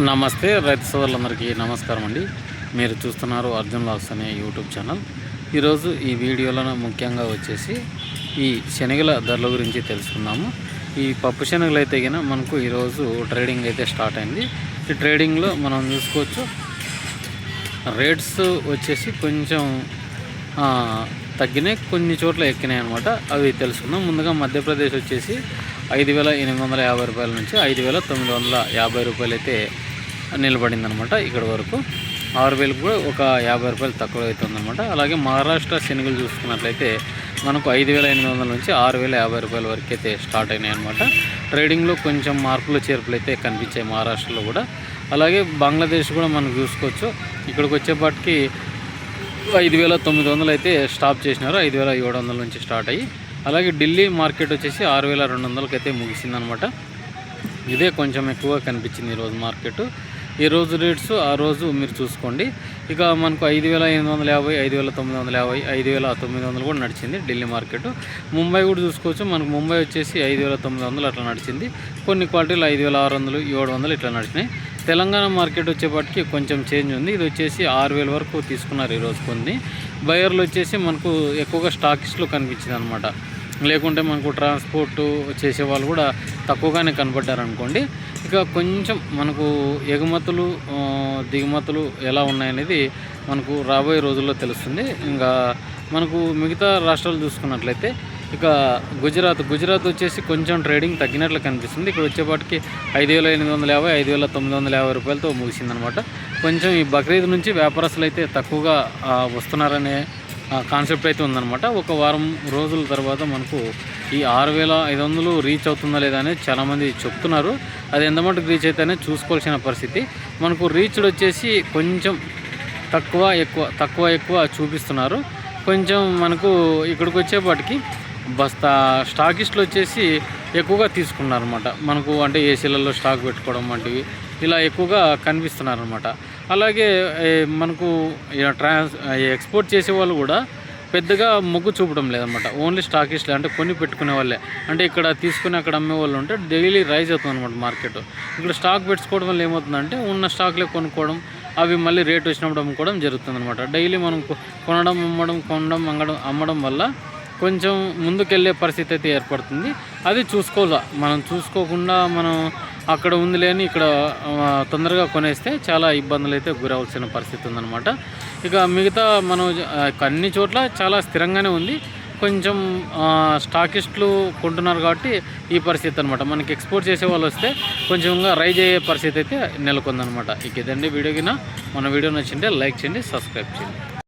నమస్తే రైతు సోదరులందరికీ నమస్కారం అండి. మీరు చూస్తున్నారు అర్జున్ వ్లాగ్స్ అనే యూట్యూబ్ ఛానల్. ఈరోజు ఈ వీడియోలో ముఖ్యంగా వచ్చేసి ఈ శనగల ధరల గురించి తెలుసుకుందాము. ఈ పప్పు శనగలు అయితే గిన మనకు ఈరోజు ట్రేడింగ్ అయితే స్టార్ట్ అయింది. ఈ ట్రేడింగ్లో మనం చూసుకోవచ్చు రేట్స్ వచ్చేసి కొంచెం తగ్గినాయి, కొన్ని చోట్ల ఎక్కినాయి అనమాట. అవి తెలుసుకుందాం. ముందుగా మధ్యప్రదేశ్ వచ్చేసి 5,850 రూపాయల నుంచి 5,950 రూపాయలు అయితే నిలబడిందనమాట. ఇక్కడ వరకు 6,000 కూడా ఒక 50 రూపాయలు తక్కువ అవుతుందన్నమాట. అలాగే మహారాష్ట్ర శనగలు చూసుకున్నట్లయితే మనకు 5,800 నుంచి 6,050 రూపాయల వరకు అయితే స్టార్ట్ అయినాయి అనమాట. ట్రేడింగ్లో కొంచెం మార్పులు చేర్పులు అయితే కనిపించాయి మహారాష్ట్రలో కూడా. అలాగే బంగ్లాదేశ్ కూడా మనం చూసుకోవచ్చు. ఇక్కడికి వచ్చేపాటికి 5,900 అయితే స్టాప్ చేసినారు. 5,700 నుంచి స్టార్ట్ అయ్యి, అలాగే ఢిల్లీ మార్కెట్ వచ్చేసి 6,200కి అయితే ముగిసిందనమాట. ఇదే కొంచెం ఎక్కువగా కనిపించింది ఈరోజు మార్కెట్. ఈ రోజు రేట్స్ ఆ రోజు మీరు చూసుకోండి. ఇక మనకు 5,850, 5,950, 5,900 కూడా నడిచింది ఢిల్లీ మార్కెట్. ముంబై కూడా చూసుకోవచ్చు. మనకు ముంబై వచ్చేసి 5,900 అట్లా నడిచింది. కొన్ని క్వాలిటీలు 5,600, 700 ఇట్లా నడిచినాయి. తెలంగాణ మార్కెట్ వచ్చేపాటికి కొంచెం చేంజ్ ఉంది. ఇది వచ్చేసి 6,000 వరకు తీసుకున్నారు ఈరోజు. కొన్ని బయర్లు వచ్చేసి మనకు ఎక్కువగా స్టాకిస్టులు కనిపించింది అనమాట. లేకుంటే మనకు ట్రాన్స్పోర్ట్ చేసే వాళ్ళు కూడా తక్కువగానే కనపడ్డారనుకోండి. ఇక కొంచెం మనకు ఎగుమతులు దిగుమతులు ఎలా ఉన్నాయనేది మనకు రాబోయే రోజుల్లో తెలుస్తుంది. ఇంకా మనకు మిగతా రాష్ట్రాలు చూసుకున్నట్లయితే ఇక గుజరాత్ వచ్చేసి కొంచెం ట్రేడింగ్ తగ్గినట్లు కనిపిస్తుంది. ఇక్కడ వచ్చేపాటికి 5,850, 5,950 రూపాయలతో ముగిసిందనమాట. కొంచెం ఈ బక్రీద్ నుంచి వ్యాపారస్తులు అయితే తక్కువగా వస్తున్నారనే కాన్సెప్ట్ అయితే ఉందన్నమాట. ఒక వారం రోజుల తర్వాత మనకు ఈ 6,500 రీచ్ అవుతుందా లేదా అనేది చాలామంది చెప్తున్నారు. అది ఎంత మటుకు రీచ్ అయితేనే చూసుకోవాల్సిన పరిస్థితి. మనకు రీచ్డ్ వచ్చేసి కొంచెం తక్కువ ఎక్కువ చూపిస్తున్నారు. కొంచెం మనకు ఇక్కడికి వచ్చేపాటికి స్టాకిస్టులు వచ్చేసి ఎక్కువగా తీసుకున్నారన్నమాట. మనకు అంటే ఏసీలలో స్టాక్ పెట్టుకోవడం వంటివి ఇలా ఎక్కువగా కనిపిస్తున్నారన్నమాట. అలాగే మనకు ఎక్స్పోర్ట్ చేసే వాళ్ళు కూడా పెద్దగా మొగ్గు చూపడం లేదన్నమాట. ఓన్లీ స్టాకిస్టులు అంటే కొని పెట్టుకునే వాళ్ళే. అంటే ఇక్కడ తీసుకుని అక్కడ అమ్మే వాళ్ళు ఉంటే డైలీ రైజ్ అవుతుంది అనమాట మార్కెట్. ఇక్కడ స్టాక్ పెట్టుకోవడం వల్ల ఏమవుతుందంటే ఉన్న స్టాక్లే కొనుక్కోవడం, అవి మళ్ళీ రేట్ వచ్చినప్పుడు అమ్ముకోవడం జరుగుతుంది అనమాట. డైలీ మనం అమ్మడం వల్ల కొంచెం ముందుకెళ్ళే పరిస్థితి అయితే ఏర్పడుతుంది. అది చూసుకోవాలి. మనం చూసుకోకుండా మనం అక్కడ ఉంది లేని ఇక్కడ తొందరగా కొనేస్తే చాలా ఇబ్బందులు అయితే గురవలసిన పరిస్థితి ఉందన్నమాట. ఇక మిగతా మనం అన్ని చోట్ల చాలా స్థిరంగానే ఉంది. కొంచెం స్టాకిస్టులు కొంటున్నారు కాబట్టి ఈ పరిస్థితి అనమాట. మనకి ఎక్స్పోర్ట్ చేసే వాళ్ళు వస్తే కొంచెంగా రైజ్ అయ్యే పరిస్థితి అయితే నెలకొందనమాట. ఇక ఇదండి వీడియోకినా. మన వీడియో నచ్చింటే లైక్ చేయండి, సబ్స్క్రైబ్ చేయండి.